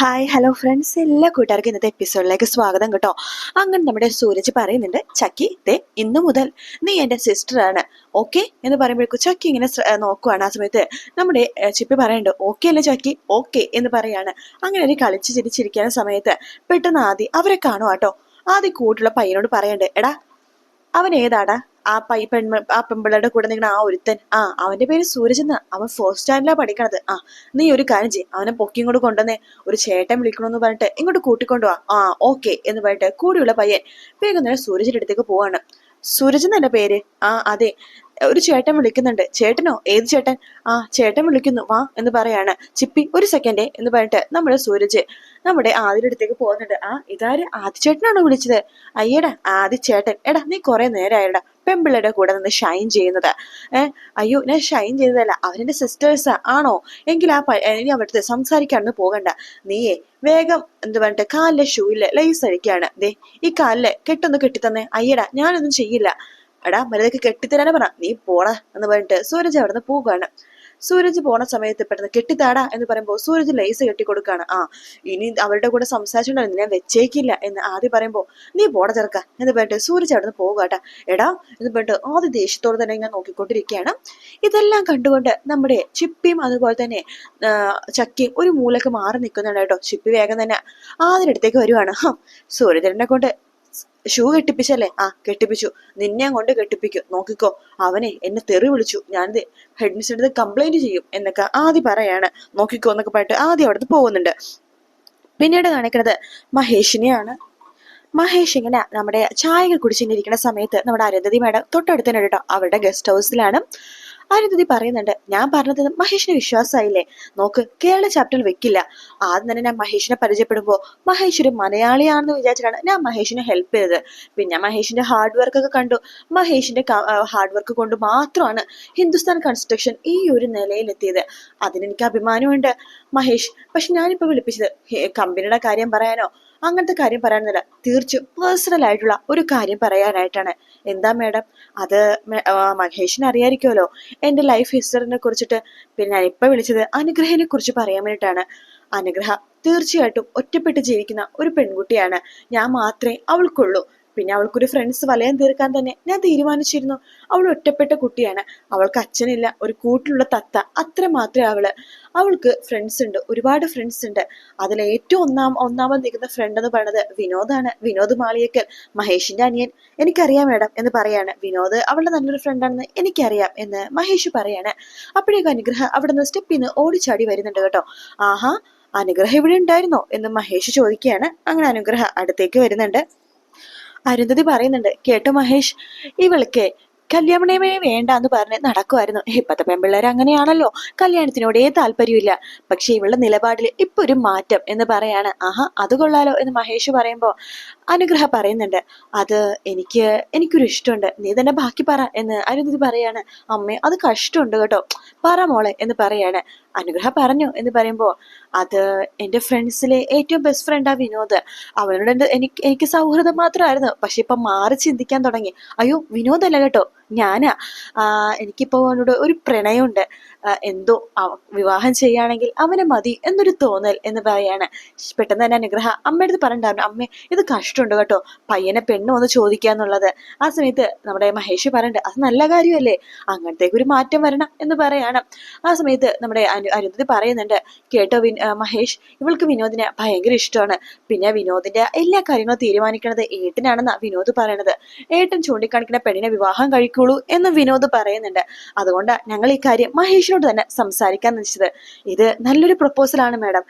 Hi hello friends, എല്ലാ കൂട്ടുകാർക്കും ഇന്നത്തെ എപ്പിസോഡിലേക്ക് സ്വാഗതം കേട്ടോ. അങ്ങനെ നമ്മുടെ സൂരജ് പറയുന്നുണ്ട്, ചക്കി ദേ ഇന്നു മുതൽ നീ എൻ്റെ സിസ്റ്ററാണ്, ഓക്കെ എന്ന് പറയുമ്പോഴേക്കും ചക്കി ഇങ്ങനെ നോക്കുവാണ്. ആ സമയത്ത് നമ്മുടെ ചിപ്പി പറയുന്നുണ്ട്, ഓക്കെ അല്ലേ ചക്കി, ഓക്കെ എന്ന് പറയാണ്. അങ്ങനെ ഒരു കളിച്ച് ചിരിച്ചിരിക്കുന്ന സമയത്ത് പെട്ടെന്ന് ആദി അവരെ കാണുക കേട്ടോ. ആദി കൂട്ടുള്ള പയ്യനോട് പറയണ്ട്, എടാ അവൻ ഏതാടാ ആ പെൺപിള്ളയുടെ കൂടെ നിൽക്കുന്ന ആ ഒരുത്തൻ? അവന്റെ പേര് സൂരജ് എന്നാ, അവൻ ഫസ്റ്റ് സ്റ്റാൻഡിലാ പഠിക്കണത്. നീ ഒരു കാര്യം ചെയ്യും, അവനെ പൊക്കി ഇങ്ങോട്ട് കൊണ്ടുവന്നേ, ഒരു ചേട്ടൻ വിളിക്കണമെന്ന് പറഞ്ഞിട്ട് ഇങ്ങോട്ട് കൂട്ടിക്കൊണ്ടുവാ. ഓക്കെ എന്ന് പറഞ്ഞിട്ട് കൂടിയുള്ള പയ്യൻ വേഗം തന്നെ സൂരജിന്റെ അടുത്തേക്ക് പോവാണ്. സൂരജ് എന്നല്ല പേര്? അതെ, ഒരു ചേട്ടൻ വിളിക്കുന്നുണ്ട്. ചേട്ടനോ? ഏത് ചേട്ടൻ? ചേട്ടൻ വിളിക്കുന്നു, വാ എന്ന് പറയാണ്. ചിപ്പി ഒരു സെക്കൻഡേ എന്ന് പറഞ്ഞിട്ട് നമ്മുടെ സൂരജ് നമ്മുടെ ആദിയുടെ അടുത്തേക്ക് പോകുന്നുണ്ട്. ഇതാര്, ആദിച്ചേട്ടനാണോ വിളിച്ചത്? അയ്യടാ ആദിച്ചേട്ടൻ, എടാ നീ കുറെ നേരമായടാ പെമ്പിള്ളയുടെ കൂടെ നിന്ന് ഷൈൻ ചെയ്യുന്നത്. അയ്യോ, ഞാൻ ഷൈൻ ചെയ്തതല്ല, അവരെന്റെ സിസ്റ്റേഴ്സാ. ആണോ? എങ്കിൽ ഇനി അവിടുത്തെ സംസാരിക്കാണെന്ന് പോകണ്ട. നീയേ വേഗം എന്ത് പറഞ്ഞിട്ട് കാലിലെ ഷൂയില് ലൈസ് അഴിക്കാണ്. ദേ ഈ കാലില് കെട്ടൊന്ന് കെട്ടിത്തന്നേ. അയ്യടാ ഞാനൊന്നും ചെയ്യില്ല. എടാ മരുതൊക്കെ കെട്ടിത്തരാനാ പറ, നീ പോടാ എന്ന് പറഞ്ഞിട്ട് സൂരജ് അവിടെ നിന്ന് പോവുകയാണ്. സൂരജ് പോണ സമയത്ത് പെട്ടെന്ന് കെട്ടിത്താടാ എന്ന് പറയുമ്പോൾ സൂരജ് ലൈസ് കെട്ടിക്കൊടുക്കാണ്. ഇനി അവരുടെ കൂടെ സംസാരിച്ചോണ്ടല്ലോ ഞാൻ വെച്ചേക്കില്ല എന്ന് ആദ്യം പറയുമ്പോ, നീ പോട ചെറുക്ക എന്ന് പറഞ്ഞിട്ട് സൂരജ് അവിടെ നിന്ന് പോവുകട്ടാ. എടാ എന്ന് പറഞ്ഞിട്ട് ആദ്യ ദേഷ്യത്തോടെ തന്നെ ഇങ്ങനെ നോക്കിക്കൊണ്ടിരിക്കുകയാണ്. ഇതെല്ലാം കണ്ടുകൊണ്ട് നമ്മുടെ ചിപ്പിയും അതുപോലെ തന്നെ ചക്കിയും ഒരു മൂലക്ക് മാറി നിൽക്കുന്നുണ്ട് കേട്ടോ. ചിപ്പി വേഗം തന്നെ ആദ്യ അടുത്തേക്ക് വരുവാണ്. സൂരജനെ കൊണ്ട് ഷൂ കെട്ടിപ്പിച്ചല്ലേ? കെട്ടിപ്പിച്ചു, നിന്നെ കൊണ്ട് കെട്ടിപ്പിക്കും, നോക്കിക്കോ. അവനെ എന്നെ തെറി വിളിച്ചു, ഞാനിത് ഹെഡ് മിസ്റ്റർ കംപ്ലൈന്റ് ചെയ്യും എന്നൊക്കെ ആദ്യം പറയാണ്. നോക്കിക്കോ എന്നൊക്കെ പറഞ്ഞിട്ട് ആദ്യം അവിടുന്ന് പോകുന്നുണ്ട്. പിന്നീട് കാണിക്കുന്നത് മഹേഷിനെയാണ്. മഹേഷ് ഇങ്ങനെ നമ്മുടെ ചായകൾ കുടിച്ചിരിക്കുന്ന സമയത്ത് നമ്മുടെ അരുന്ധതി മേഡം തൊട്ടടുത്ത് തന്നെ കേട്ടോ അവരുടെ ഗസ്റ്റ് ഹൗസിലാണ്. അരുന്ധതി പറയുന്നുണ്ട്, ഞാൻ പറഞ്ഞത് മഹേഷിന് വിശ്വാസമായില്ലേ? നോക്ക്, കേരള ചാപ്റ്ററിൽ വെക്കില്ല. ആദ്യം തന്നെ ഞാൻ മഹേഷിനെ പരിചയപ്പെടുമ്പോ മഹേഷ് ഒരു മലയാളിയാണെന്ന് വിചാരിച്ചിട്ടാണ് ഞാൻ മഹേഷിനെ ഹെൽപ്പ് ചെയ്തത്. പിന്നെ മഹേഷിന്റെ ഹാർഡ് വർക്ക് ഒക്കെ കണ്ടു. മഹേഷിന്റെ ഹാർഡ് വർക്ക് കൊണ്ട് മാത്രമാണ് ഹിന്ദുസ്ഥാൻ കൺസ്ട്രക്ഷൻ ഈ ഒരു നിലയിലെത്തിയത്. അതിനെനിക്ക് അഭിമാനമുണ്ട് മഹേഷ്. പക്ഷെ ഞാനിപ്പോ വിളിപ്പിച്ചത് കമ്പനിയുടെ കാര്യം പറയാനോ അങ്ങനത്തെ കാര്യം പറയാനല്ല, തീർച്ചയായും പേഴ്സണൽ ആയിട്ടുള്ള ഒരു കാര്യം പറയാനായിട്ടാണ്. എന്താ മേഡം? അത് മഹേഷിന് അറിയായിരിക്കുമല്ലോ എന്റെ ലൈഫ് ഹിസ്റ്ററിനെ കുറിച്ചിട്ട്. പിന്നെ ഞാൻ ഇപ്പൊ വിളിച്ചത് അനുഗ്രഹിനെ കുറിച്ച് പറയാൻ വേണ്ടിയിട്ടാണ്. അനുഗ്രഹ തീർച്ചയായിട്ടും ഒറ്റപ്പെട്ട് ജീവിക്കുന്ന ഒരു പെൺകുട്ടിയാണ്. ഞാൻ മാത്രമേ അവൾക്കുള്ളൂ. പിന്നെ അവൾക്കൊരു ഫ്രണ്ട്സ് വലയം തീർക്കാൻ തന്നെ ഞാൻ തീരുമാനിച്ചിരുന്നു. അവൾ ഒറ്റപ്പെട്ട കുട്ടിയാണ്. അവൾക്ക് അച്ഛനില്ല, ഒരു കൂട്ടിലുള്ള തത്ത, അത്ര മാത്രമേ അവൾക്ക് ഫ്രണ്ട്സ് ഉണ്ട്, ഒരുപാട് ഫ്രണ്ട്സ് ഉണ്ട്. അതിൽ ഏറ്റവും ഒന്നാമത് നിൽക്കുന്ന ഫ്രണ്ട് എന്ന് പറയുന്നത് വിനോദാണ്. വിനോദ് മാളിയേക്കൽ, മഹേഷിന്റെ അനിയൻ. എനിക്കറിയാം മേഡം എന്ന് പറയാണ്. വിനോദ് അവളുടെ നല്ലൊരു ഫ്രണ്ടാണെന്ന് എനിക്കറിയാം എന്ന് മഹേഷ് പറയാണ്. അപ്പോഴേക്കും അനുഗ്രഹ അവിടെ നിന്ന് സ്റ്റെപ്പിൽ നിന്ന് ഓടിച്ചാടി വരുന്നുണ്ട് കേട്ടോ. ആഹാ, അനുഗ്രഹം ഇവിടെ ഉണ്ടായിരുന്നോ എന്ന് മഹേഷ് ചോദിക്കുകയാണ്. അങ്ങനെ അനുഗ്രഹ അടുത്തേക്ക് വരുന്നുണ്ട്. അരുന്ധതി പറയുന്നുണ്ട്, കേട്ടോ മഹേഷ്, ഇവൾക്ക് കല്യാണമേ വേണ്ട എന്ന് പറഞ്ഞ് നടക്കുമായിരുന്നു. ഇപ്പത്തെ പെൺപിള്ളേർ അങ്ങനെയാണല്ലോ, കല്യാണത്തിനോടേ താല്പര്യമില്ല. പക്ഷെ ഇവളുടെ നിലപാടിൽ ഇപ്പൊ ഒരു മാറ്റം എന്ന് പറയാണ്. അത് കൊള്ളാലോ എന്ന് മഹേഷ് പറയുമ്പോ അനുഗ്രഹ പറയുന്നുണ്ട്, അത് എനിക്കൊരു ഇഷ്ടമുണ്ട്, നീ തന്നെ ബാക്കി പറ എന്ന് അരുന്ധതി പറയാണ്. അമ്മേ അത് കഷ്ടമുണ്ട് കേട്ടോ, പറ മോളെ എന്ന് പറയാണ്. അനുഗ്രഹ പറഞ്ഞു എന്ന് പറയുമ്പോ, അത് എന്റെ ഫ്രണ്ട്സിലെ ഏറ്റവും ബെസ്റ്റ് ഫ്രണ്ടാ വിനോദ്. അവനോട് എനിക്ക് സൗഹൃദം മാത്രമായിരുന്നു. പക്ഷെ ഇപ്പൊ മാറി ചിന്തിക്കാൻ തുടങ്ങി. അയ്യോ വിനോദല്ല കേട്ടോ, ഞാനാ. എനിക്കിപ്പോ അവനോട് ഒരു പ്രണയമുണ്ട്. എന്തോ വിവാഹം ചെയ്യുകയാണെങ്കിൽ അവനെ മതി എന്നൊരു തോന്നൽ എന്ന് പറയാണ്. പെട്ടെന്ന് തന്നെ അനുഗ്രഹ അമ്മയുടെ അടുത്ത് പറഞ്ഞിട്ടുണ്ടായിരുന്നു, അമ്മേ ഇത് കഷ്ടമുണ്ട് കേട്ടോ, പയ്യനെ പെണ്ണ് വന്ന് ചോദിക്കാന്നുള്ളത്. ആ സമയത്ത് നമ്മുടെ മഹേഷ് പറയണ്ട്, അത് നല്ല കാര്യമല്ലേ, അങ്ങനത്തേക്ക് ഒരു മാറ്റം വരണം എന്ന് പറയാണ്. ആ സമയത്ത് നമ്മുടെ അരുന്ധതി പറയുന്നുണ്ട്, കേട്ടോ മഹേഷ്, ഇവൾക്ക് വിനോദിനെ ഭയങ്കര ഇഷ്ടമാണ്. പിന്നെ വിനോദിന്റെ എല്ലാ കാര്യങ്ങളും തീരുമാനിക്കുന്നത് ഏട്ടനാണെന്നാ വിനോദ് പറയണത്. ഏട്ടൻ ചൂണ്ടിക്കാണിക്കുന്ന പെണ്ണിനെ വിവാഹം കഴിക്കുള്ളൂ എന്ന് വിനോദ് പറയുന്നുണ്ട്. അതുകൊണ്ടാ ഞങ്ങൾ ഈ കാര്യം മഹേഷിനോട് തന്നെ സംസാരിക്കാൻ വെച്ചത്. ഇത് നല്ലൊരു പ്രപ്പോസലാണ് മാഡം.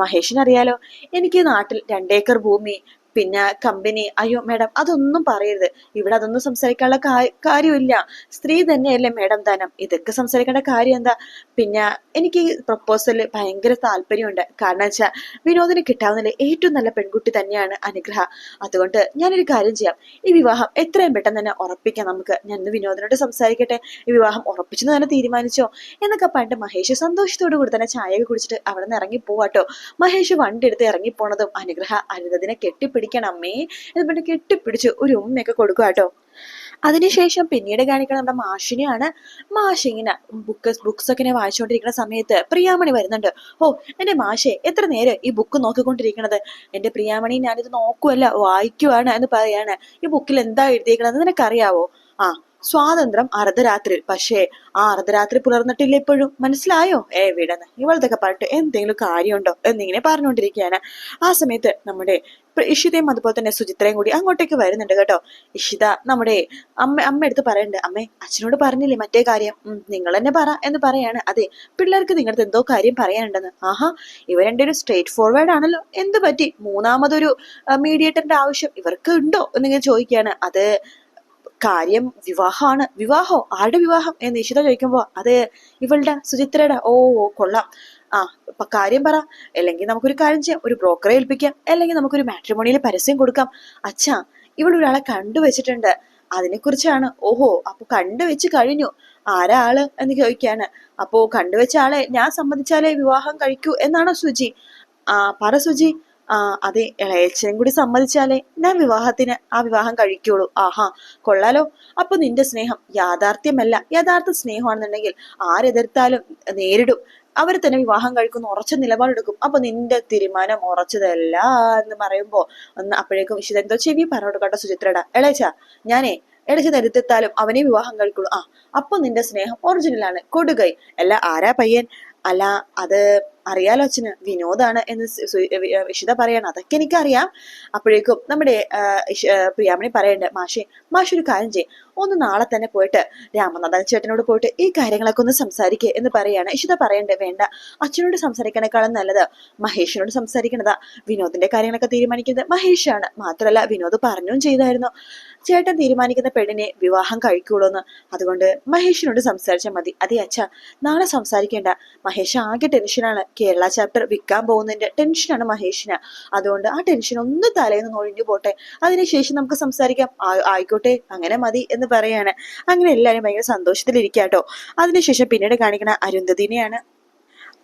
മഹേഷിന് അറിയാലോ, എനിക്ക് നാട്ടിൽ 2 ഏക്കർ ഭൂമി, പിന്നെ കമ്പനി. അയ്യോ മേഡം അതൊന്നും പറയരുത്, ഇവിടെ അതൊന്നും സംസാരിക്കാനുള്ള കാര്യമില്ല. സ്ത്രീ തന്നെയല്ലേ മേഡം ധനം, ഇതൊക്കെ സംസാരിക്കേണ്ട കാര്യം എന്താ? പിന്നെ എനിക്ക് ഈ പ്രപ്പോസലിൽ ഭയങ്കര താല്പര്യമുണ്ട്. കാരണം വെച്ചാൽ വിനോദിന് കിട്ടാവുന്നതിൽ ഏറ്റവും നല്ല പെൺകുട്ടി തന്നെയാണ് അനുഗ്രഹ. അതുകൊണ്ട് ഞാനൊരു കാര്യം ചെയ്യാം, ഈ വിവാഹം എത്രയും പെട്ടെന്ന് തന്നെ ഉറപ്പിക്കാം നമുക്ക്. ഞാൻ ഇന്ന് വിനോദിനോട് സംസാരിക്കട്ടെ, ഈ വിവാഹം ഉറപ്പിച്ചെന്ന് തന്നെ തീരുമാനിച്ചോ എന്നൊക്കെ പറഞ്ഞിട്ട് മഹേഷ് സന്തോഷത്തോടു കൂടി തന്നെ ചായയൊക്കെ കുടിച്ചിട്ട് അവിടെ നിന്ന് ഇറങ്ങി പോവാട്ടോ. മഹേഷ് വണ്ടി എടുത്ത് ഇറങ്ങിപ്പോണതും അനുഗ്രഹ അരുന്ധതിനെ കെട്ടിപ്പിടി കെട്ടിപ്പിടിക്കണം അമ്മേ എന്ന് പറഞ്ഞ് കെട്ടിപ്പിടിച്ച് ഒരു ഉമ്മയൊക്കെ കൊടുക്കുക കേട്ടോ. അതിനുശേഷം പിന്നീട് കാണിക്കണം നമ്മുടെ മാഷിനെയാണ്. മാഷ് ഇങ്ങനെ ബുക്സ് ഒക്കെ ഇങ്ങനെ വായിച്ചുകൊണ്ടിരിക്കുന്ന സമയത്ത് പ്രിയാമണി വരുന്നുണ്ട്. ഓ എന്റെ മാഷെ, എത്ര നേരം ഈ ബുക്ക് നോക്കിക്കൊണ്ടിരിക്കണത്? എന്റെ പ്രിയാമണി, ഞാനിത് നോക്കുവല്ല വായിക്കുവാണ് എന്ന് പറയാണ്. ഈ ബുക്കിൽ എന്താ എഴുതിയിരിക്കണത് നിനക്കറിയാവോ? ആ, സ്വാതന്ത്ര്യം അർദ്ധരാത്രി. പക്ഷേ ആ അർദ്ധരാത്രി പുലർന്നിട്ടില്ല ഇപ്പോഴും, മനസ്സിലായോ? വിടന്ന് ഇവളതൊക്കെ പറഞ്ഞിട്ട് എന്തെങ്കിലും കാര്യമുണ്ടോ എന്നിങ്ങനെ പറഞ്ഞുകൊണ്ടിരിക്കുകയാണ്. ആ സമയത്ത് നമ്മുടെ ഇഷിതയും അതുപോലെ തന്നെ സുചിത്രയും കൂടി അങ്ങോട്ടേക്ക് വരുന്നുണ്ട് കേട്ടോ. ഇഷിത നമ്മുടെ അമ്മ എടുത്ത് പറയണ്ട്, അമ്മേ അച്ഛനോട് പറഞ്ഞില്ലേ മറ്റേ കാര്യം? നിങ്ങൾ തന്നെ പറ എന്ന് പറയാണ്. അതെ, പിള്ളേർക്ക് നിങ്ങളുടെ എന്തോ കാര്യം പറയാനുണ്ടെന്ന്. ആഹാ, ഇവരെന്റെ ഒരു സ്ട്രേറ്റ് ഫോർവേഡ് ആണല്ലോ, എന്ത് പറ്റി? മൂന്നാമതൊരു മീഡിയേറ്ററിന്റെ ആവശ്യം ഇവർക്ക് ഉണ്ടോ എന്നിങ്ങനെ ചോദിക്കുകയാണ്. അത് കാര്യം വിവാഹമാണ്. വിവാഹോ? ആരുടെ വിവാഹം എന്ന് നിഷിത ചോദിക്കുമ്പോ അത് ഇവളുടെ സുചിത്രയുടെ. ഓ കൊള്ളാം, ആ കാര്യം പറ. അല്ലെങ്കിൽ നമുക്കൊരു കാര്യം ചെയ്യാം, ഒരു ബ്രോക്കറെ ഏൽപ്പിക്കാം, അല്ലെങ്കിൽ നമുക്കൊരു മാട്രിമോണിയിൽ പരസ്യം കൊടുക്കാം. അച്ഛാ, ഇവിടെ ഒരാളെ കണ്ടുവച്ചിട്ടുണ്ട്, അതിനെക്കുറിച്ചാണ്. ഓഹോ, അപ്പൊ കണ്ടുവെച്ച് കഴിഞ്ഞു. ആരാ ആള് എന്ന് ചോദിക്കാണ്. അപ്പോ കണ്ടുവെച്ച ആളെ ഞാൻ സമ്മതിച്ചാലേ വിവാഹം കഴിക്കൂ എന്നാണോ സുജി? പറ സുജി. അതെ, ഇളയച്ചനും കൂടി സമ്മതിച്ചാലേ ഞാൻ ആ വിവാഹം കഴിക്കുള്ളൂ. ആഹാ, കൊള്ളാലോ. അപ്പൊ നിന്റെ സ്നേഹം യാഥാർത്ഥ്യമല്ല, യഥാർത്ഥ സ്നേഹമാണെന്നുണ്ടെങ്കിൽ ആരെതിർത്താലും നേരിടും, അവർ തന്നെ വിവാഹം കഴിക്കുന്ന ഉറച്ച നിലപാടെടുക്കും. അപ്പൊ നിന്റെ തീരുമാനം ഉറച്ചതല്ല എന്ന് പറയുമ്പോ അപ്പോഴേക്കും വിശുദ്ധ എന്തോ ചെവി പറഞ്ഞോട്ട് കേട്ടോ സുചിത്രയുടെ. ഇളയച്ച, ഞാനേ ഇടച്ച് തരുത്താലും അവനെ വിവാഹം കഴിക്കുള്ളൂ. അപ്പൊ നിന്റെ സ്നേഹം ഒറിജിനലാണ്, കൊടുകൈ. അല്ല, ആരാ പയ്യൻ? അല്ല, അത് അറിയാലോ അച്ഛന്, വിനോദാണ് എന്ന് വിശുദ്ധ പറയാണ്. അതൊക്കെ എനിക്കറിയാം. അപ്പോഴേക്കും നമ്മുടെ പ്രിയാമണി പറയണ്ട്, മാഷ് ഒരു കാര്യം ചെയ്യും, ഒന്ന് നാളെ തന്നെ പോയിട്ട് രാമനാഥൻ ചേട്ടനോട് പോയിട്ട് ഈ കാര്യങ്ങളൊക്കെ ഒന്ന് സംസാരിക്കേ എന്ന് പറയാണ്. ഇഷിത പറയണ്ടേ, വേണ്ട, അച്ഛനോട് സംസാരിക്കണേക്കാളും നല്ലത് മഹേഷിനോട് സംസാരിക്കണതാ. വിനോദിന്റെ കാര്യങ്ങളൊക്കെ തീരുമാനിക്കുന്നത് മഹേഷാണ്. മാത്രല്ല വിനോദ് പറഞ്ഞും ചെയ്തായിരുന്നു, ചേട്ടൻ തീരുമാനിക്കുന്ന പെണ്ണിനെ വിവാഹം കഴിക്കുള്ളൂ എന്ന്. അതുകൊണ്ട് മഹേഷിനോട് സംസാരിച്ചാൽ മതി. അതെ അച്ഛ, നാളെ സംസാരിക്കേണ്ട. മഹേഷ് ആകെ ടെൻഷനാണ്, കേരള ചാപ്റ്റർ വിൽക്കാൻ പോകുന്നതിന്റെ ടെൻഷനാണ് മഹേഷിന്. അതുകൊണ്ട് ആ ടെൻഷൻ ഒന്ന് തലേന്ന് ഒഴിഞ്ഞു പോട്ടെ, അതിനുശേഷം നമുക്ക് സംസാരിക്കാം. ആയിക്കോട്ടെ, അങ്ങനെ മതി എന്ന് പറയാണ്. അങ്ങനെ എല്ലാരും ഭയങ്കര സന്തോഷത്തിലിരിക്കാട്ടോ. അതിനുശേഷം പിന്നീട് കാണിക്കണ അരുന്ധതിനെയാണ്.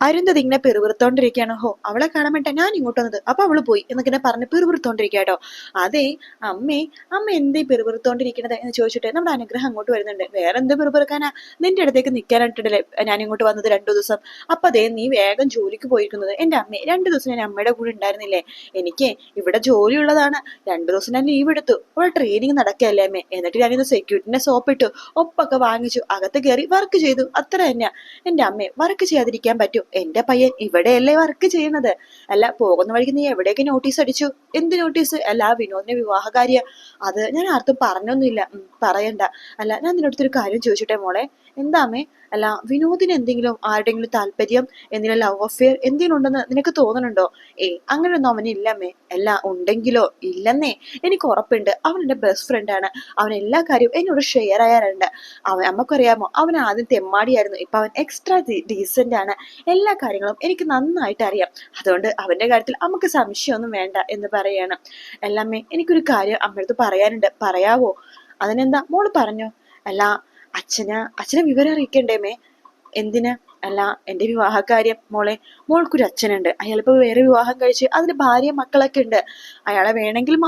അരുന്ധതി ഇങ്ങനെ പെറുപിറുത്തോണ്ടിരിക്കുകയാണ്. ഹോ, അവളെ കാണാൻ വേണ്ട ഞാൻ ഇങ്ങോട്ട് വന്നത്, അപ്പൊ അവള് പോയി എന്നൊക്കെ പറഞ്ഞ് പെറുപിറുത്തോണ്ടിരിക്കാട്ടോ. അതെ, അമ്മ എന്തേ പെറുപിറുത്തോണ്ടിരിക്കണത് എന്ന് ചോദിച്ചിട്ട് നമ്മുടെ അനുഗ്രഹം അങ്ങോട്ട് വരുന്നുണ്ട്. വേറെ എന്ത് പെറുപിറുക്കാനാ, നിന്റെ അടുത്തേക്ക് നിൽക്കാനായിട്ടല്ലേ ഞാൻ ഇങ്ങോട്ട് വന്നത് 2 ദിവസം. അപ്പൊ അതേ നീ വേഗം ജോലിക്ക് പോയിരിക്കുന്നത്. എന്റെ അമ്മ 2 ദിവസം ഞാൻ അമ്മയുടെ കൂടെ ഉണ്ടായിരുന്നില്ലേ? എനിക്ക് ഇവിടെ ജോലി ഉള്ളതാണ്. 2 ദിവസം ഞാൻ ലീവ് എടുത്തു. ഇവിടെ ട്രെയിനിങ് നടക്കുകയല്ലേ അമ്മേ. എന്നിട്ട് ഞാനിന്ന് സെക്യൂരിറ്റിനെ സോപ്പിട്ടു, ഒപ്പൊക്കെ വാങ്ങിച്ചു, അകത്ത് കയറി വർക്ക് ചെയ്തു, അത്ര തന്നെയാ. എന്റെ അമ്മേ, വർക്ക് ചെയ്യാതിരിക്കാൻ പറ്റൂ? എന്റെ പയ്യൻ ഇവിടെയല്ലേ വർക്ക് ചെയ്യുന്നത്? അല്ല, പോകുന്ന വഴിക്ക് നീ എവിടെയൊക്കെ നോട്ടീസ് അടിച്ചു? എന്ത് നോട്ടീസ്? അല്ല, വിനോദിന്റെ വിവാഹകാര്യം. അത് ഞാൻ ആർക്കും പറഞ്ഞൊന്നുമില്ല. പറയണ്ട. അല്ല, ഞാൻ നിന്നോടത്തൊരു കാര്യം ചോദിച്ചിട്ടെ മോളെ. എന്താ അമ്മേ? അല്ല, വിനോദിന് എന്തെങ്കിലും ആരുടെങ്കിലും താല്പര്യം, എന്തെങ്കിലും ലവ് അഫെയർ എന്തെങ്കിലും ഉണ്ടെന്ന് നിനക്ക് തോന്നുന്നുണ്ടോ? അങ്ങനെയൊന്നും അവനില്ലമ്മേ. അല്ല, ഉണ്ടെങ്കിലോ? ഇല്ലെന്നേ, എനിക്ക് ഉറപ്പുണ്ട്. അവൻ എന്റെ ബെസ്റ്റ് ഫ്രണ്ട് ആണ്. അവൻ എല്ലാ കാര്യവും എന്നോട് ഷെയർ ചെയ്യാറുണ്ട്. നമുക്കറിയാമോ, അവൻ ആദ്യം തെമ്മാടിയായിരുന്നു, ഇപ്പൊ അവൻ എക്സ്ട്രാ ഡീസന്റ് ആണ്. എല്ലാ കാര്യങ്ങളും എനിക്ക് നന്നായിട്ട് അറിയാം. അതുകൊണ്ട് അവന്റെ കാര്യത്തിൽ നമുക്ക് സംശയമൊന്നും വേണ്ട എന്ന് പറയാണ്. എല്ലാമ്മേ, എനിക്കൊരു കാര്യം അമ്മയടുത്ത് പറയാനുണ്ട്, പറയാവോ? അതിനെന്താ മോള് പറഞ്ഞോ. അല്ല, അച്ഛനെ വിവരം അറിയിക്കണ്ടേമേ. എന്തിന്? അല്ല, എന്റെ വിവാഹകാര്യം. മോൾക്കൊരു അച്ഛനുണ്ട്, അയാളിപ്പോ വേറെ വിവാഹം കഴിച്ച് അതിന് ഭാര്യ മക്കളൊക്കെ ഉണ്ട്. അയാളെ വേണമെങ്കിലും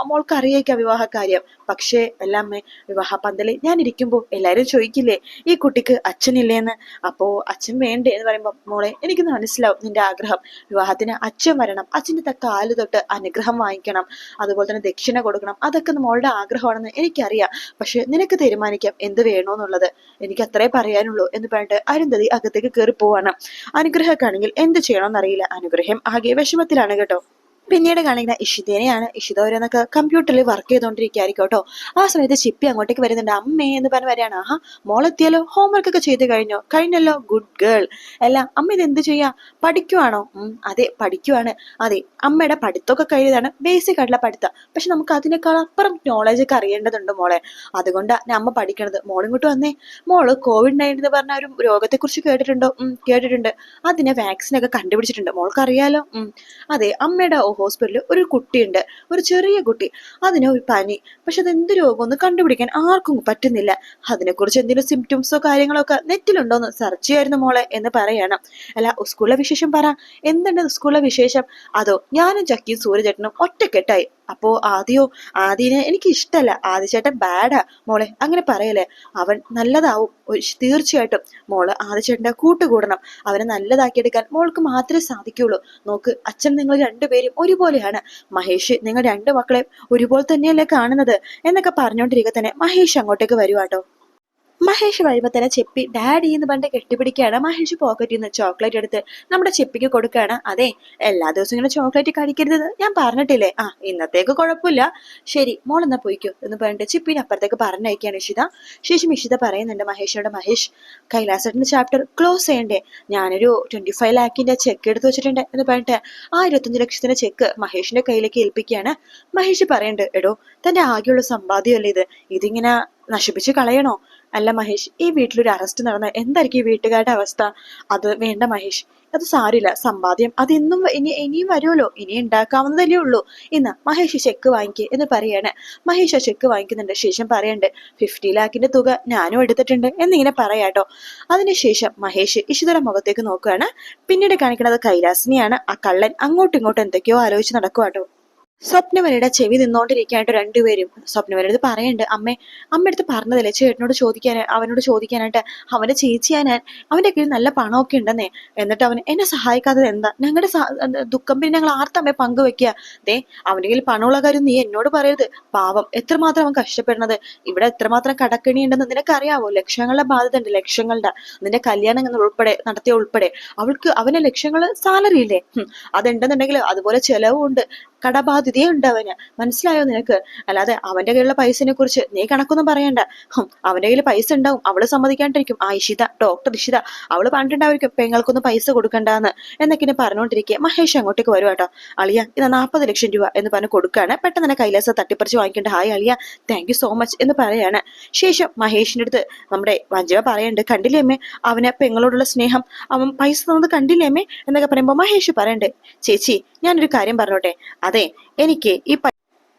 മോൾക്ക് അറിയിക്കാം വിവാഹകാര്യം. പക്ഷേ അമ്മേ, വിവാഹ പന്തലിൽ ഞാൻ ഇരിക്കുമ്പോ എല്ലാരും ചോദിക്കില്ലേ ഈ കുട്ടിക്ക് അച്ഛനില്ലേന്ന്? അപ്പോ അച്ഛൻ വേണ്ടേ എന്ന് പറയുമ്പോ, മോളെ എനിക്ക് മനസ്സിലാവും നിന്റെ ആഗ്രഹം. വിവാഹത്തിന് അച്ഛൻ വരണം, അച്ഛന്റെ കാല് തൊട്ട് അനുഗ്രഹം വാങ്ങിക്കണം, അതുപോലെ തന്നെ ദക്ഷിണ കൊടുക്കണം. അതൊക്കെ മോളുടെ ആഗ്രഹമാണെന്ന് എനിക്കറിയാം. പക്ഷെ നിനക്ക് തീരുമാനിക്കാം എന്ത് വേണോന്നുള്ളത്. എനിക്ക് അത്രേ പറയാനുള്ളൂ എന്ന് പറഞ്ഞിട്ട് അരുന്ധതി അകത്തേക്ക് കയറി പോവാണ്. അനുഗ്രഹക്കാണെങ്കിൽ എന്ത് ചെയ്യണമെന്നറിയില്ല. അനുഗ്രഹം ആകെ വിഷമത്തിലാണ് കേട്ടോ. പിന്നീട് കാണിക്കുന്ന ഇഷിതേനെയാണ്. ഇഷിത ഓരോന്നൊക്കെ കമ്പ്യൂട്ടറിൽ വർക്ക് ചെയ്തോണ്ടിരിക്കുകയായിരിക്കും കേട്ടോ. ആ സമയത്ത് ചിപ്പി അങ്ങോട്ടേക്ക് വരുന്നുണ്ട്. അമ്മേ എന്ന് പറഞ്ഞ് വരികയാണ്. മോളെത്തിയാലോ? ഹോംവർക്ക് ഒക്കെ ചെയ്ത് കഴിഞ്ഞല്ലോ? Good girl. അല്ല, അമ്മ ഇത് എന്ത് ചെയ്യാ? പഠിക്കുവാണോ? അതെ, പഠിക്കുവാണ്. അതെ, അമ്മയുടെ പഠിത്തമൊക്കെ കഴിഞ്ഞതാണ്, ബേസിക് ആയിട്ടുള്ള പഠിത്തം. പക്ഷെ നമുക്ക് അതിനേക്കാൾ അപ്പുറം നോളജ് ഒക്കെ അറിയേണ്ടതുണ്ട് മോളെ. അതുകൊണ്ടാണ് അമ്മ പഠിക്കണത്. മോളിങ്ങോട്ട് വന്നേ. മോള് COVID-19 എന്ന് പറഞ്ഞ ഒരു രോഗത്തെ കുറിച്ച് കേട്ടിട്ടുണ്ടോ? കേട്ടിട്ടുണ്ട്. അതിനെ വാക്സിനൊക്കെ കണ്ടുപിടിച്ചിട്ടുണ്ട്, മോൾക്ക് അറിയാലോ. അതെ, അമ്മയുടെ ഹോസ്പിറ്റലിൽ ഒരു കുട്ടിയുണ്ട്, ഒരു ചെറിയ കുട്ടി. അതിന് ഒരു പനി. പക്ഷെ അതെന്ത് രോഗമൊന്നും കണ്ടുപിടിക്കാൻ ആർക്കും പറ്റുന്നില്ല. അതിനെക്കുറിച്ച് എന്തെങ്കിലും സിംറ്റംസോ കാര്യങ്ങളോ ഒക്കെ നെറ്റിലുണ്ടോന്ന് സെർച്ച് ചെയ്യായിരുന്നു മോളെ എന്ന് പറയണം. അല്ല, സ്കൂളിലെ വിശേഷം പറ. എന്തുണ്ട് സ്കൂളിലെ വിശേഷം? അതോ ഞാനും ചക്കിയും സൂര്യചേട്ടനും ഒറ്റക്കെട്ടായി അപ്പോ ആദ്യനെ എനിക്ക് ഇഷ്ടല്ല, ആദിച്ചേട്ടൻ ബാഡാ മോളെ അങ്ങനെ പറയല്ലേ, അവൻ നല്ലതാവും തീർച്ചയായിട്ടും. മോള് ആദിച്ചേട്ടന്റെ കൂട്ടുകൂടണം, അവനെ നല്ലതാക്കിയെടുക്കാൻ മോൾക്ക് മാത്രമേ സാധിക്കുള്ളൂ. നോക്ക് അച്ഛൻ നിങ്ങൾ രണ്ടുപേരും ഒരുപോലെയാണ്, മഹേഷ് നിങ്ങൾ രണ്ടു മക്കളെ ഒരുപോലെ തന്നെയല്ലേ കാണുന്നത് എന്നൊക്കെ പറഞ്ഞോണ്ടിരിക്കെ തന്നെ മഹേഷ് അങ്ങോട്ടേക്ക് വരുവാട്ടോ. മഹേഷ് വരുമ്പോ തന്നെ ചെപ്പി ഡാഡി എന്ന് പറഞ്ഞിട്ട് കെട്ടിപ്പിടിക്കുകയാണ്. മഹേഷ് പോക്കറ്റിൽ നിന്ന് ചോക്ലേറ്റ് എടുത്ത് നമ്മുടെ ചെപ്പിക്ക് കൊടുക്കുകയാണ്. അതെ, എല്ലാ ദിവസവും ഇങ്ങനെ ചോക്ലേറ്റ് കഴിക്കരുത് ഞാൻ പറഞ്ഞിട്ടില്ലേ, ഇന്നത്തേക്ക് കുഴപ്പമില്ല, ശരി മോളെന്നാ പോയിക്കോ എന്ന് പറഞ്ഞിട്ട് ചിപ്പിന് അപ്പുറത്തേക്ക് പറഞ്ഞയക്കുകയാണ് ഇഷിത. ശേഷം ഇഷിത പറയുന്നുണ്ട് മഹേഷിനോട്, മഹേഷ് കൈലാസത്തിന്റെ ചാപ്റ്റർ ക്ലോസ് ചെയ്യണ്ടേ, ഞാനൊരു 25 ലാഖിന്റെ ചെക്ക് എടുത്ത് വെച്ചിട്ടുണ്ട് എന്ന് പറഞ്ഞിട്ട് ആ 25 ലക്ഷത്തിന്റെ ചെക്ക് മഹേഷിന്റെ കയ്യിലേക്ക് ഏൽപ്പിക്കുകയാണ്. മഹേഷ് പറയുന്നുണ്ട്, എടോ തന്റെ ആകെയുള്ള സമ്പാദ്യമല്ലേ ഇതിങ്ങനെ നശിപ്പിച്ച് കളയണോ? അല്ല മഹേഷ്, ഈ വീട്ടിലൊരു അറസ്റ്റ് നടന്ന എന്തായിരിക്കും ഈ വീട്ടുകാരുടെ അവസ്ഥ? അത് വേണ്ട മഹേഷ്, അത് സാരില്ല, സമ്പാദ്യം അതെന്നും ഇനിയും വരുമല്ലോ, ഇനി ഉണ്ടാക്കാവുന്നതല്ലേ ഉള്ളൂ. ഇന്ന് മഹേഷ് ചെക്ക് വാങ്ങിക്കുക എന്ന് പറയാണ്. മഹേഷ് ആ ചെക്ക് വാങ്ങിക്കുന്നുണ്ട്. ശേഷം പറയണ്ട് 50 ലാഖിന്റെ തുക ഞാനും എടുത്തിട്ടുണ്ട് എന്നിങ്ങനെ പറയാട്ടോ. അതിനുശേഷം മഹേഷ് ഇഷിതയുടെ മുഖത്തേക്ക് നോക്കുകയാണ്. പിന്നീട് കാണിക്കുന്നത് കൈലാസിനെയാണ്. ആ കള്ളൻ അങ്ങോട്ടും ഇങ്ങോട്ടും എന്തൊക്കെയോ ആലോചിച്ച് നടക്കുവാട്ടോ. സ്വപ്നവലിയുടെ ചെവി നിന്നോണ്ടിരിക്കാനായിട്ട് രണ്ടുപേരും സ്വപ്നവലിയുടെ പറയുന്നുണ്ട്, അമ്മയടുത്ത് പറഞ്ഞതല്ലേ ചേട്ടനോട് അവനോട് ചോദിക്കാനായിട്ട്, അവന്റെ ചേച്ചിയാനാൻ അവന്റെ കയ്യിൽ നല്ല പണമൊക്കെ ഉണ്ടെന്നേ, എന്നിട്ട് അവൻ എന്നെ സഹായിക്കാത്തത് എന്താ? ഞങ്ങളുടെ ദുഃഖം പിന്നെ ഞങ്ങൾ ആർത്തമ്മയെ പങ്കുവെക്കുക. അവന്റെ കയ്യിൽ പണമുള്ള കാര്യം നീ എന്നോട് പറയരുത്, പാവം എത്രമാത്രം അവൻ കഷ്ടപ്പെടുന്നത്, ഇവിടെ എത്രമാത്രം കടക്കണി ഉണ്ടെന്ന് നിനക്കറിയാവോ? ലക്ഷങ്ങളുടെ ബാധ്യത ഉണ്ട്, ലക്ഷങ്ങളുടെ. നിന്റെ കല്യാണം നടത്തിയ ഉൾപ്പെടെ അവന് ലക്ഷങ്ങള് സാലറി ഇല്ലേ? അതുണ്ടെന്നുണ്ടെങ്കിൽ അതുപോലെ ചെലവും ഉണ്ട്, കടബാധ്യതയും അവന്, മനസ്സിലായോ നിനക്ക്? അല്ലാതെ അവന്റെ കയ്യിലുള്ള പൈസനെ കുറിച്ച് നീ കണക്കൊന്നും പറയണ്ട. അവന്റെ കയ്യിൽ പൈസ ഉണ്ടാവും, അവള് സമ്മതിക്കാണ്ടിരിക്കും. ഡോക്ടർ ഇഷിത അവള് പറഞ്ഞിട്ടുണ്ടായിരിക്കും പെങ്ങൾക്കൊന്നും പൈസ കൊടുക്കണ്ടെന്ന് എന്നൊക്കെ പറഞ്ഞുകൊണ്ടിരിക്കുക. മഹേഷ് അങ്ങോട്ടേക്ക് വരും കേട്ടോ. അളിയ ഇത് 40 ലക്ഷം രൂപ എന്ന് പറഞ്ഞ് കൊടുക്കുകയാണ്. പെട്ടെന്ന് തന്നെ കൈലാസം തട്ടിപ്പറിച്ച് വാങ്ങിക്കേണ്ട. ഹായ് അളിയ, താങ്ക് യു സോ മച്ച് എന്ന് പറയാണ്. ശേഷം മഹേഷിന്റെ അടുത്ത് നമ്മുടെ വഞ്ചിവ പറയുന്നുണ്ട്, കണ്ടില്ലേ അമ്മേ അവന് പെങ്ങളോടുള്ള സ്നേഹം, അവൻ പൈസ തന്നത് കണ്ടില്ലേ അമ്മേ എന്നൊക്കെ പറയുമ്പോ മഹേഷ് പറയണ്ട്, ചേച്ചി ഞാനൊരു കാര്യം പറഞ്ഞോട്ടെ, അതെ എനിക്ക് ഈ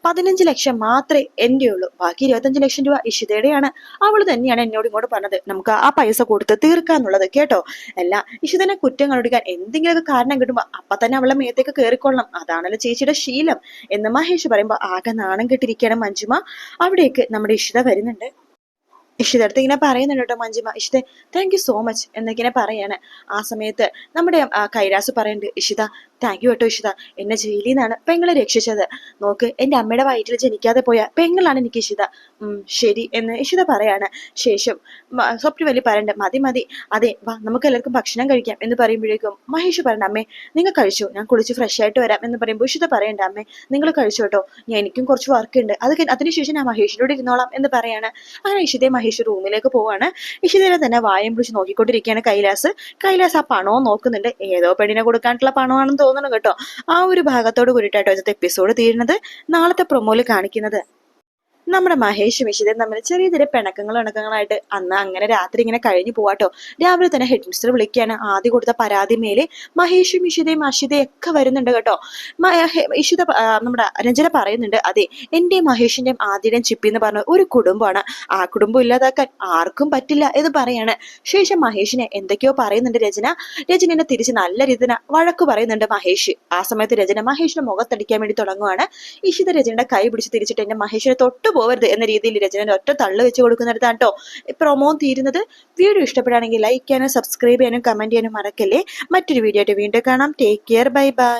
15 ലക്ഷം മാത്രമേ എന്റെ ഉള്ളൂ, ബാക്കി 25 ലക്ഷം രൂപ ഇഷിതയുടെയാണ്. അവള് തന്നെയാണ് എന്നോട് ഇങ്ങോട്ട് പറഞ്ഞത് നമുക്ക് ആ പൈസ കൊടുത്ത് തീർക്കാന്നുള്ളത് കേട്ടോ. അല്ല ഇഷിതനെ കുറ്റം കണ്ടുപിടിക്കാൻ എന്തെങ്കിലുമൊക്കെ കാരണം കിട്ടുമ്പോ അപ്പൊ തന്നെ അവളെ മേത്തേക്ക് കയറിക്കൊള്ളണം, അതാണല്ലോ ചേച്ചിയുടെ ശീലം എന്ന് മഹേഷ് പറയുമ്പോ ആകെ നാണം കെട്ടിരിക്കുകയാണ് മഞ്ജുമ. അവിടേക്ക് നമ്മുടെ ഇഷിത വരുന്നുണ്ട്. ഇഷിതടുത്ത് ഇങ്ങനെ പറയുന്നുണ്ട് കേട്ടോ Manjima, Ishita thank you so much എന്നിങ്ങനെ പറയാണ്. ആ സമയത്ത് നമ്മുടെ കൈലാസ് പറയുന്നുണ്ട്, ഇഷിത താങ്ക് യു കേട്ടോ ഇഷിത, എന്നെ ജയിലിൽ നിന്നാണ് പെങ്ങളെ രക്ഷിച്ചത്. നോക്ക് എന്റെ അമ്മയുടെ വയറ്റിൽ ജനിക്കാതെ പോയ പെങ്ങളാണ് എനിക്ക് ഇഷിത. ശരി എന്ന് ഇഷിത പറയാണ്. ശേഷം സ്വപ്നവല്ലി പറയണ്ട, മതി മതി, അതെ വാ നമുക്ക് എല്ലാവർക്കും ഭക്ഷണം കഴിക്കാം എന്ന് പറയുമ്പോഴേക്കും മഹേഷ് പറയണ്ട, അമ്മേ നിങ്ങൾ കഴിച്ചു, ഞാൻ കുളിച്ച് ഫ്രഷ് ആയിട്ട് വരാം എന്ന് പറയുമ്പോൾ ഇഷിത പറയണ്ട, അമ്മേ നിങ്ങൾ കഴിച്ചു കേട്ടോ, എനിക്കും കുറച്ച് വർക്ക് ഉണ്ട്, അതിനുശേഷം ഞാൻ മഹേഷിനോട് ഇരുന്നോളാം എന്ന് പറയാണ്. അങ്ങനെ ഇഷിതയെ മഹേഷ് റൂമിലേക്ക് പോവാണ്. ഇഷിതയെ തന്നെ വായം പിടിച്ച് നോക്കിക്കൊണ്ടിരിക്കുകയാണ് കൈലാസ് ആ പണവും നോക്കുന്നുണ്ട്. ഏതോ പെണ്ണിനെ കൊടുക്കാനുള്ള പണമാണെന്ന് തോന്നുന്നു കേട്ടോ. ആ ഒരു ഭാഗത്തോട് കൂടിയിട്ടാട്ടോ ഇന്നത്തെ എപ്പിസോഡ് തീരുന്നത്. നാളത്തെ പ്രൊമോയിൽ കാണിക്കുന്നത് നമ്മുടെ മഹേഷും ഇഷിതയും തമ്മിൽ ചെറിയ ചെറിയ ഇണക്കങ്ങളായിട്ട് അന്ന് അങ്ങനെ രാത്രി ഇങ്ങനെ കഴിഞ്ഞു പോവാട്ടോ. രാവിലെ തന്നെ ഹെഡ് മിസ്റ്റർ വിളിക്കുകയാണ്. ആദ്യം കൊടുത്ത പരാതി മേലെ മഹേഷും ഇഷിതയും അഷിതയും ഒക്കെ വരുന്നുണ്ട് കേട്ടോ. ഇഷിത നമ്മുടെ രഞ്ജന പറയുന്നുണ്ട്, അതെ എന്റെയും മഹേഷിന്റെയും ആദ്യയുടെയും ചിപ്പി എന്ന് പറഞ്ഞ ഒരു കുടുംബമാണ്, ആ കുടുംബം ഇല്ലാതാക്കാൻ ആർക്കും പറ്റില്ല എന്ന് പറയാണ്. ശേഷം മഹേഷിനെ എന്തൊക്കെയോ പറയുന്നുണ്ട് രചനനെ തിരിച്ച് നല്ല രീതിയിൽ വഴക്ക് പറയുന്നുണ്ട് മഹേഷ്. ആ സമയത്ത് രചന മഹേഷിന്റെ മുഖത്തടിക്കാൻ വേണ്ടി തുടങ്ങുവാണ്. ഇഷിത രചനയുടെ കൈ പിടിച്ച് തിരിച്ചിട്ട് എന്റെ മഹേഷിനെ തൊട്ട് പോവരുത് എന്ന രീതിയിൽ രചന ഒറ്റ തള്ളു വെച്ച് കൊടുക്കുന്നിടത്താണ് കേട്ടോ പ്രൊമോ തീരുന്നത്. വീഡിയോ ഇഷ്ടപ്പെടുകയാണെങ്കിൽ ലൈക്ക് ചെയ്യാനും സബ്സ്ക്രൈബ് ചെയ്യാനും കമന്റ് ചെയ്യാനും മറക്കല്ലേ. മറ്റൊരു വീഡിയോ ആയിട്ട് വീണ്ടും കാണാം. Take care, bye bye.